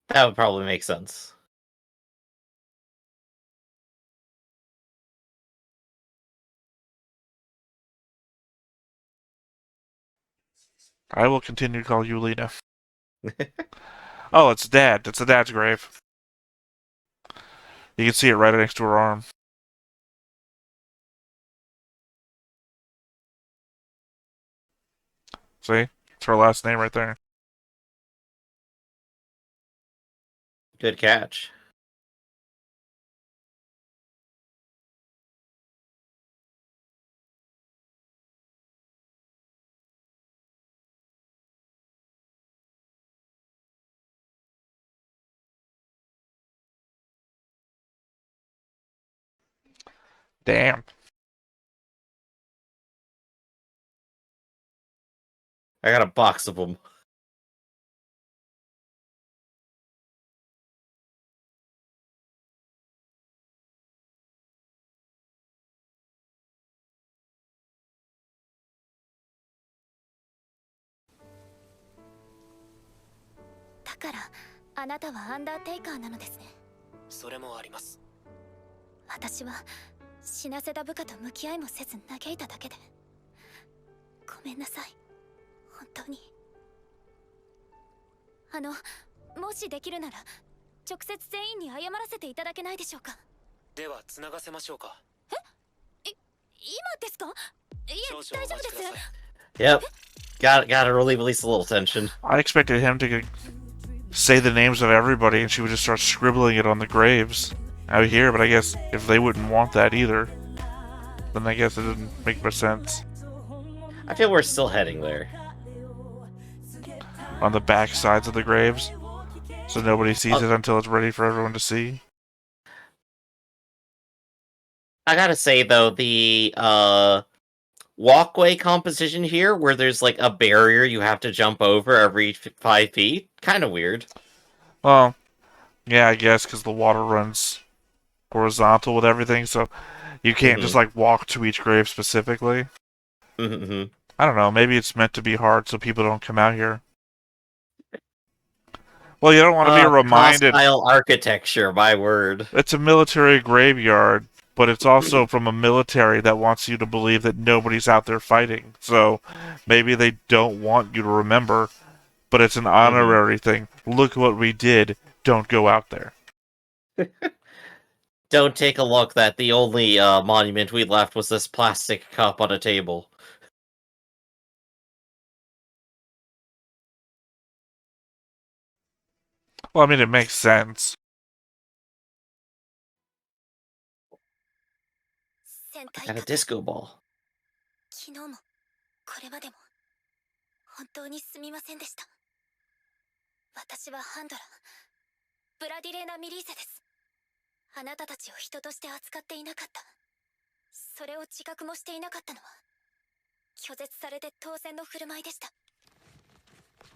Speaker 1: That would probably make sense.
Speaker 2: I will continue to call you Lena. Oh, it's Dad. It's the dad's grave. You can see it right next to her arm. See? It's her last name right there.
Speaker 1: Good catch.
Speaker 2: Damn.
Speaker 1: I got a box of them.
Speaker 6: だからあなたはアンダーテイカーなのですね。
Speaker 4: それもあります。
Speaker 6: 私は死なせた部下と向き合いもせず嘆いただけでごめんなさい。本当に。もしできるなら直接全員に謝らせていただけないでしょうか。
Speaker 4: では繋がせましょうか。
Speaker 6: 今ですか？いえ、大丈夫です。
Speaker 1: Yep. Gotta really release a little tension.
Speaker 2: I expected him to say the names of everybody and she would just start scribbling it on the graves out here, but I guess if they wouldn't want that either, then I guess it didn't make much sense.
Speaker 1: I feel we're still heading there.
Speaker 2: On the back sides of the graves, so nobody sees it until it's ready for everyone to see.
Speaker 1: I gotta say though, the walkway composition here, where there's like a barrier you have to jump over every 5 feet, kind of weird.
Speaker 2: Well, yeah, I guess because the water runs horizontal with everything, so you can't just like walk to each grave specifically.
Speaker 1: Mm-hmm.
Speaker 2: I don't know. Maybe it's meant to be hard so people don't come out here. Well, you don't want to be reminded.
Speaker 1: Hostile architecture, my word.
Speaker 2: It's a military graveyard, but it's also from a military that wants you to believe that nobody's out there fighting. So maybe they don't want you to remember, but it's an honorary thing. Look what we did. Don't go out there.
Speaker 1: Don't take a look that the only monument we left was this plastic cup on a table.
Speaker 2: Well, I mean, it makes sense.
Speaker 6: 戦隊
Speaker 1: Got a
Speaker 6: 方、
Speaker 1: disco ball.
Speaker 6: 昨日もこれまでも本当にすみませんでした。私はハンドラ、ブラディレーナ・ミリーセです。あなたたちを人として扱っていなかった。それを自覚もしていなかったのは拒絶されて当然の振る舞いでした。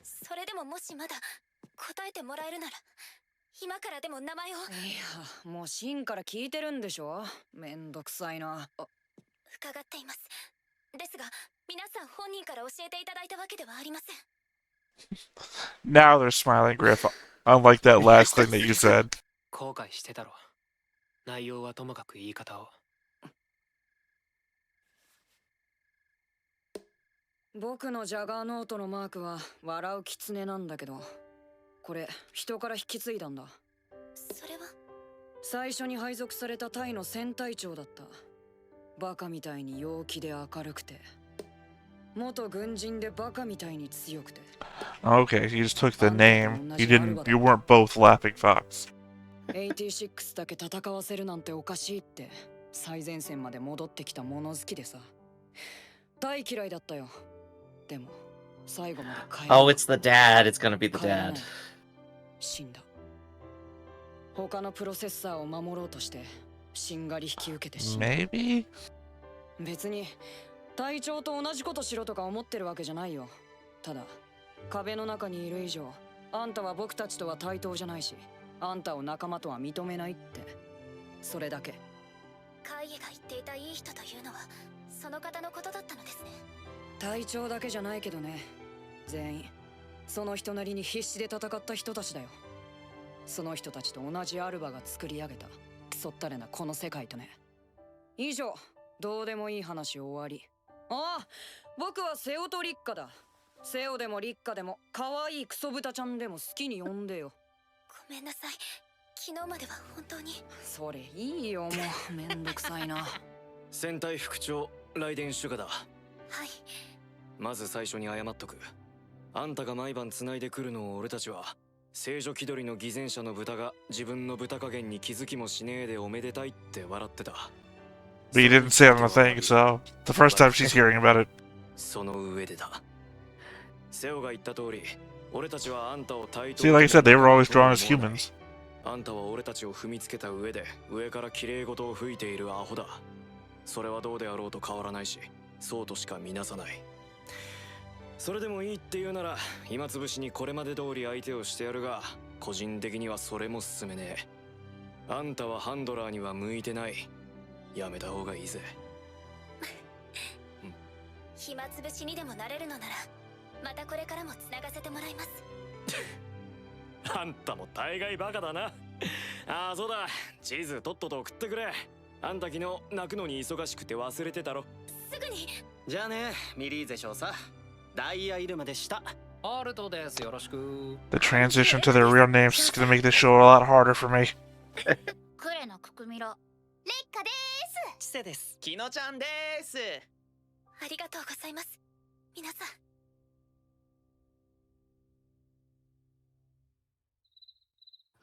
Speaker 6: それでももしまだ答えてもらえるなら今からでも名前を。
Speaker 3: いや、もうシンから聞いてるんでしょ。めんどくさいな。
Speaker 6: 伺っています。ですが皆さん本人から教えていただいたわけではありません。
Speaker 2: Now they're smiling, Griff. Unlike that last thing that you said.
Speaker 4: 後悔してたろ。内容はともかく言い方を。
Speaker 3: 僕のジャガーノートのマークは笑う狐なんだけど、これ人から引き継いだんだ。
Speaker 6: それは
Speaker 3: 最初に配属されたタイの戦隊長だった。バカみたいに陽気で明るくて、元軍人でバカみたいに強くて。
Speaker 2: Okay, you just took the name. You weren't both Laughing Fox.
Speaker 3: 86だけ戦わせるなんておかしいって最前線まで戻ってきた物好きでさ、大嫌いだったよ。でも最後まで帰らない。
Speaker 1: Oh, it's the dad. It's gonna be the dad.
Speaker 3: 死んだ。他のプロセッサーを守ろうとしてしんがり引き受けて死んだ。
Speaker 2: Maybe?
Speaker 3: 別に隊長と同じことしろとか思ってるわけじゃないよ。ただ壁の中にいる以上あんたは僕たちとは対等じゃないし、あんたを仲間とは認めないって、それだけ。
Speaker 6: 会議が言っていたいい人というのはその方のことだったのですね。
Speaker 3: 隊長だけじゃないけどね、全員その人なりに必死で戦った人たちだよ。その人たちと同じアルバが作り上げたクソったれなこの世界とね。以上、どうでもいい話終わり。ああ、僕はセオとリッカだ。セオでもリッカでも可愛いクソ豚ちゃんでも好きに呼んでよ。
Speaker 6: ごめんなさい。昨日までは本当に。
Speaker 3: それいいよ、もうめんどくさいな。
Speaker 4: 戦隊副長ライデン・シュガだ。
Speaker 6: はい。
Speaker 4: まず最初に謝っとく。あんたが毎晩繋いでくるのを俺たちは聖女気取りの偽善者の豚が自分の豚加減に気づきもしねえでおめでたいって笑ってた。
Speaker 2: But you didn't say it on the thing, so the first time she's hearing about it.
Speaker 4: その上でだ。セオが言った通り、俺たちはあんたを対等。
Speaker 2: See, like I said, they were always drawn as humans.
Speaker 4: あんたは俺たちを踏みつけた上で上から綺麗事を吹いているアホだ。それはどうであろうと変わらないし、そうとしか見なさない。それでもいいって言うなら暇つぶしにこれまで通り相手をしてやるが、個人的にはそれも進めねえ。あんたはハンドラーには向いてない。やめた方がいいぜ。
Speaker 6: 暇つぶしにでもなれるのならまたこれからも繋がせてもらいます。
Speaker 4: あんたも大概バカだな。ああ、そうだ、地図とっとと送ってくれ。あんた昨日泣くのに忙しくて忘れてたろ。
Speaker 6: すぐに。
Speaker 5: じゃあね、ミリーゼ少佐。ダイヤイルマでした。アルトです。よろしく。
Speaker 2: The transition to their real names is gonna make this show a lot harder for me.
Speaker 6: クレナ・ククミロ。レッカでーす。
Speaker 5: チセです。キノちゃんです。
Speaker 6: ありがとうございます。皆さん。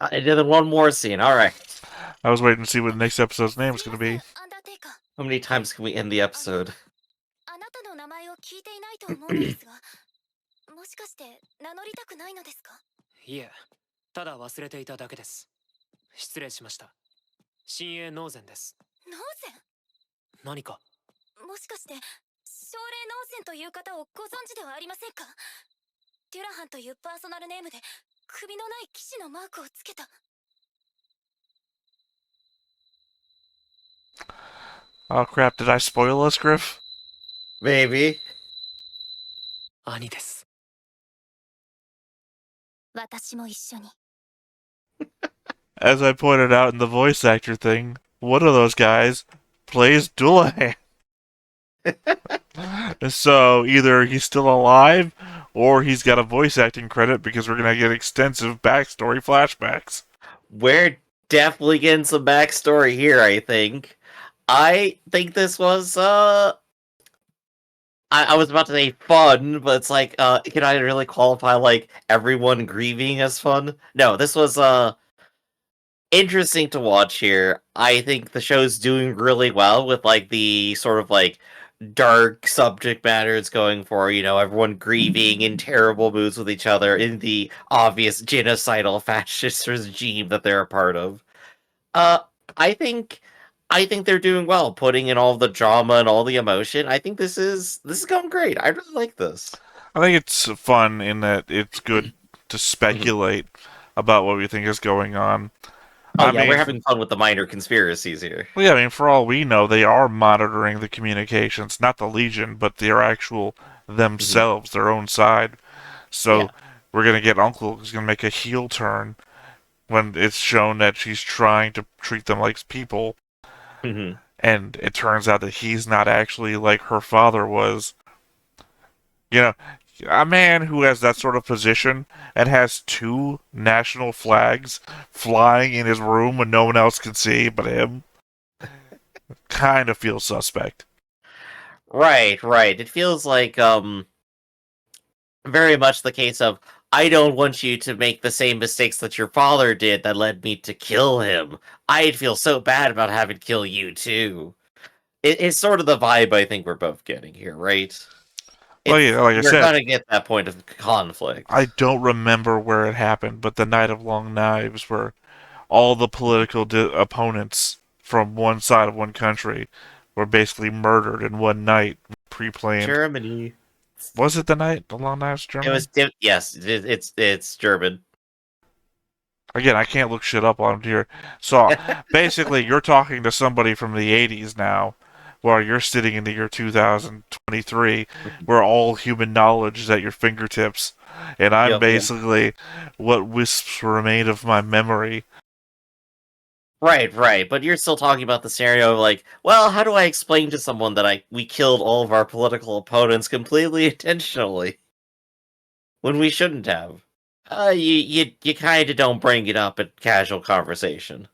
Speaker 1: And then one more scene. All right.
Speaker 2: I was waiting to see what the next episode's name was gonna be.
Speaker 6: Undertaker。
Speaker 1: How many times can we end the episode?
Speaker 6: あなたの名前を聞いていないと思うのですが、もしかして名乗りたくないのですか？
Speaker 4: いえ、ただ忘れていただけです。失礼しました。新鋭ノーゼンです。
Speaker 6: ノーゼン？
Speaker 4: 何か？
Speaker 6: もしかして奨励ノーゼンという方をご存知ではありませんか？デュラハンというパーソナルネームで首のない騎士のマークをつけた。
Speaker 2: Oh crap, did I spoil us, Griff?
Speaker 1: Maybe.
Speaker 4: 兄です。
Speaker 6: 私も一緒に。
Speaker 2: As I pointed out in the voice actor thing, one of those guys plays Dullahan. So either he's still alive, or he's got a voice acting credit because we're gonna get extensive backstory flashbacks.
Speaker 1: We're definitely getting some backstory here, I think. I think this was, I was about to say fun, but it's like, can I really qualify, like, everyone grieving as fun? No, this was, interesting to watch here. I think the show's doing really well with, like, the sort of, like, dark subject matter it's going for, you know, everyone grieving in terrible moods with each other in the obvious genocidal fascist regime that they're a part of. Uh, I think they're doing well, putting in all the drama and all the emotion. I think this is going great. I really like this.
Speaker 2: I think it's fun in that it's good to speculate about what we think is going on.
Speaker 1: Oh
Speaker 2: I
Speaker 1: yeah,
Speaker 2: mean,
Speaker 1: we're having fun with the minor conspiracies here.
Speaker 2: well, yeah, I mean, for all we know, they are monitoring the communications, not the Legion, but their actual themselves, their own side. So
Speaker 1: Yeah.
Speaker 2: we're gonna get Uncle who's gonna make a heel turn when it's shown that she's trying to treat them like people,
Speaker 1: Mhm.
Speaker 2: and it turns out that he's not actually like her father was. You know, a man who has that sort of position and has two national flags flying in his room when no one else can see but him kind of feels suspect.
Speaker 1: Right, right. It feels like very much the case of I don't want you to make the same mistakes that your father did that led me to kill him. I'd feel so bad about having to kill you too. It's sort of the vibe I think we're both getting here, right?
Speaker 2: Well, yeah, like I
Speaker 1: We're
Speaker 2: said,
Speaker 1: gonna get that point of conflict.
Speaker 2: I don't remember where it happened, but the Night of Long Knives, where all the political opponents from one side of one country were basically murdered in one night, pre-planned.
Speaker 1: Germany.
Speaker 2: Was it the night? The Long Knives, Germany?
Speaker 1: It was yes, it's German.
Speaker 2: Again, I can't look shit up on here. So basically, you're talking to somebody from the 80s now, while you're sitting in the year 2023, where all human knowledge is at your fingertips, and I'm
Speaker 1: Yep.
Speaker 2: basically what wisps remain of my memory.
Speaker 1: Right, right. But you're still talking about the scenario of like, well, how do I explain to someone that we killed all of our political opponents completely intentionally when we shouldn't have? You kind of don't bring it up in casual conversation.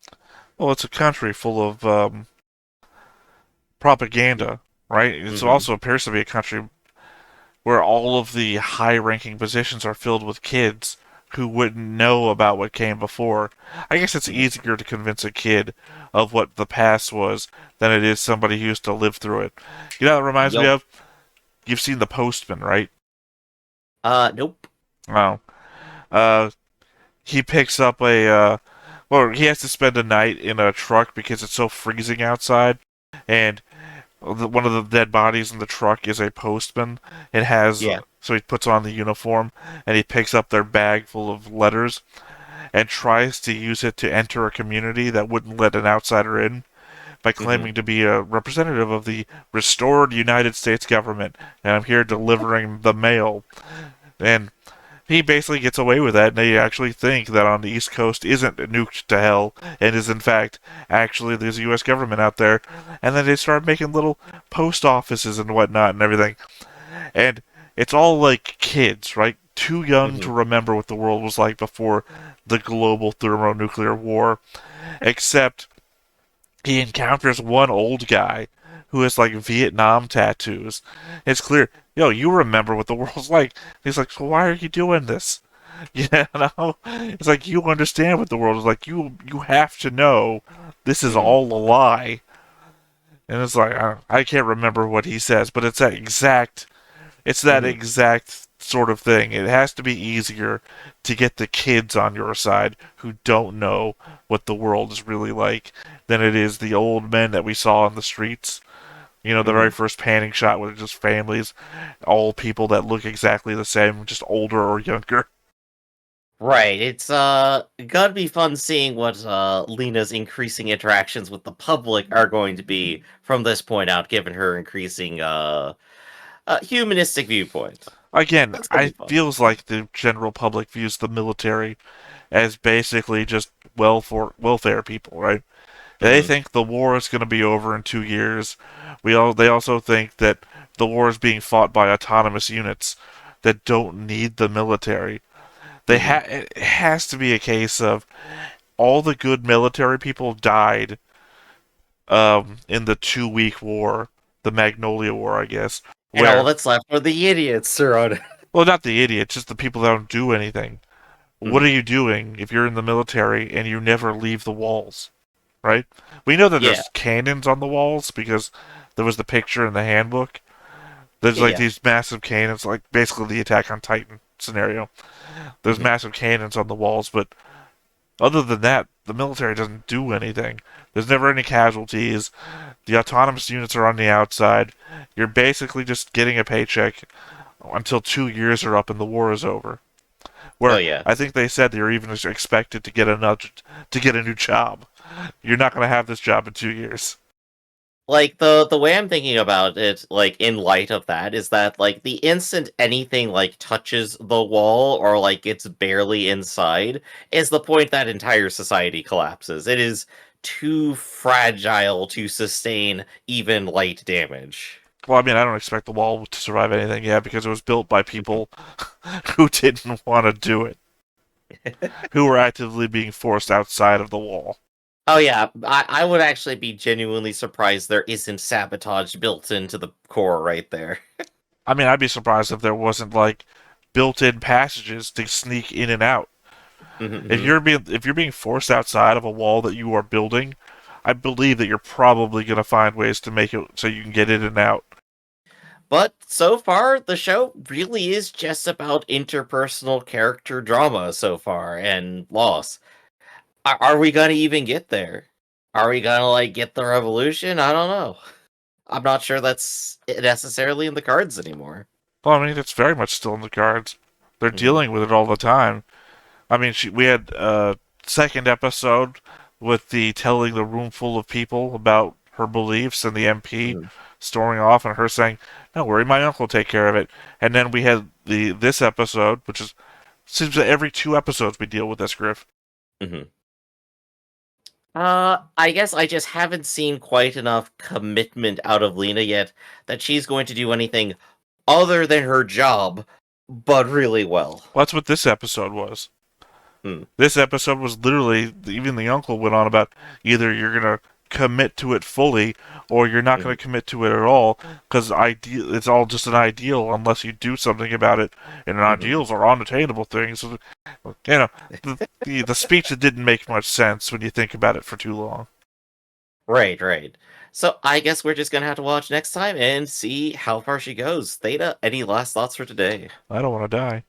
Speaker 2: Well, it's a country full of propaganda, right? It also appears to be a country where all of the high-ranking positions are filled with kids who wouldn't know about what came before. I guess it's easier to convince a kid of what the past was than it is somebody who used to live through it. You know what it reminds me of? You've seen The Postman, right?
Speaker 1: Nope.
Speaker 2: Oh. He picks up well, he has to spend a night in a truck because it's so freezing outside, and one of the dead bodies in the truck is a postman. It has, so he puts on the uniform, and he picks up their bag full of letters, and tries to use it to enter a community that wouldn't let an outsider in, by claiming to be a representative of the restored United States government, and I'm here delivering the mail. And he basically gets away with that, and they actually think that on the East Coast isn't nuked to hell, and is in fact actually there's a U.S. government out there, and then they start making little post offices and whatnot and everything, and it's all like kids, right? Too young to remember what the world was like before the global thermonuclear war, except he encounters one old guy who has like Vietnam tattoos. It's clear, yo, you remember what the world's like. He's like, so why are you doing this? You know, it's like you understand what the world is like. You have to know this is all a lie. And it's like I can't remember what he says, but it's that exact sort of thing. It has to be easier to get the kids on your side who don't know what the world is really like than it is the old men that we saw on the streets. You know, the very first panning shot was just families, all people that look exactly the same, just older or younger.
Speaker 1: Right. It's gonna be fun seeing what Lena's increasing interactions with the public are going to be from this point out, given her increasing humanistic viewpoint.
Speaker 2: Again,
Speaker 1: That's gonna be
Speaker 2: I
Speaker 1: fun.
Speaker 2: feels like the general public views the military as basically just welfare people, right? They think the war is going to be over in 2 years. They also think that the war is being fought by autonomous units that don't need the military. It has to be a case of all the good military people died in the 2 week war, the Magnolia War, I guess.
Speaker 1: And all
Speaker 2: Where,
Speaker 1: that's left are the idiots surrounded.
Speaker 2: well, not the idiots, just the people that don't do anything. What are you doing if you're in the military and you never leave the walls? Right? We know that
Speaker 1: Yeah,
Speaker 2: there's cannons on the walls because there was the picture in the handbook. There's like
Speaker 1: yeah.
Speaker 2: these massive cannons, like basically the Attack on Titan scenario. There's massive cannons on the walls, but other than that, the military doesn't do anything. There's never any casualties. The autonomous units are on the outside. You're basically just getting a paycheck until 2 years are up and the war is over.
Speaker 1: Oh
Speaker 2: Where
Speaker 1: yeah.
Speaker 2: I think they said they're even expected to get a new job. You're not going to have this job in 2 years.
Speaker 1: Like the way I'm thinking about it, like in light of that, is that like the instant anything like touches the wall or like gets barely inside is the point that entire society collapses. It is too fragile to sustain even light damage.
Speaker 2: Well, I mean, I don't expect the wall to survive anything yet because it was built by people who didn't want to do it, who were actively being forced outside of the wall.
Speaker 1: Oh yeah, I would actually be genuinely surprised there isn't sabotage built into the core right there.
Speaker 2: I mean, I'd be surprised if there wasn't like built-in passages to sneak in and out. If you're being forced outside of a wall that you are building, I believe that you're probably going to find ways to make it so you can get in and out.
Speaker 1: But so far, the show really is just about interpersonal character drama so far and loss. Are we gonna even get there? Are we gonna like get the revolution? I don't know. I'm not sure that's necessarily in the cards anymore.
Speaker 2: Well, I mean, it's very much still in the cards. They're dealing with it all the time. I mean, we had a second episode with the telling the room full of people about her beliefs and the MP storming off and her saying, "Don't worry, my uncle will take care of it." And then we had this episode, which is seems that every 2 episodes we deal with this, Griff.
Speaker 1: I guess I just haven't seen quite enough commitment out of Lena yet that she's going to do anything other than her job, but really well.
Speaker 2: Well, that's what this episode was.
Speaker 1: Hmm.
Speaker 2: This episode was literally, even the uncle went on about either you're going to commit to it fully or you're not going to commit to it at all because it's all just an ideal unless you do something about it. And ideals are unattainable things. So, you know, the speech that didn't make much sense when you think about it for too long.
Speaker 1: Right, right. So I guess we're just gonna have to watch next time and see how far she goes. Theta, any last thoughts for today?
Speaker 2: I don't want to die.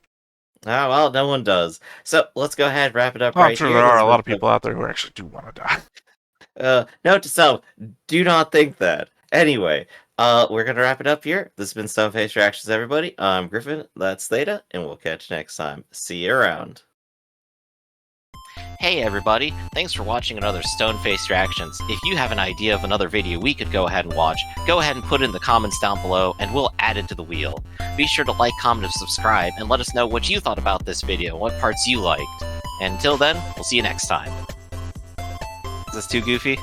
Speaker 1: Ah, well, no one does. So let's go ahead and wrap it up
Speaker 2: Well, I'm
Speaker 1: right
Speaker 2: sure
Speaker 1: here.
Speaker 2: there are
Speaker 1: This
Speaker 2: a
Speaker 1: has
Speaker 2: lot of
Speaker 1: been
Speaker 2: people out there who actually do want to die.
Speaker 1: note to self: do not think that. Anyway, we're gonna wrap it up here. This has been Stoneface Reactions, everybody. I'm Griffin. That's Theta, and we'll catch you next time. See you around.
Speaker 9: Hey everybody, thanks for watching another Stone-Faced Reactions. If you have an idea of another video we could go ahead and watch, go ahead and put it in the comments down below and we'll add it to the wheel. Be sure to like, comment, and subscribe, and let us know what you thought about this video, what parts you liked. And until then, we'll see you next time. Is this too goofy?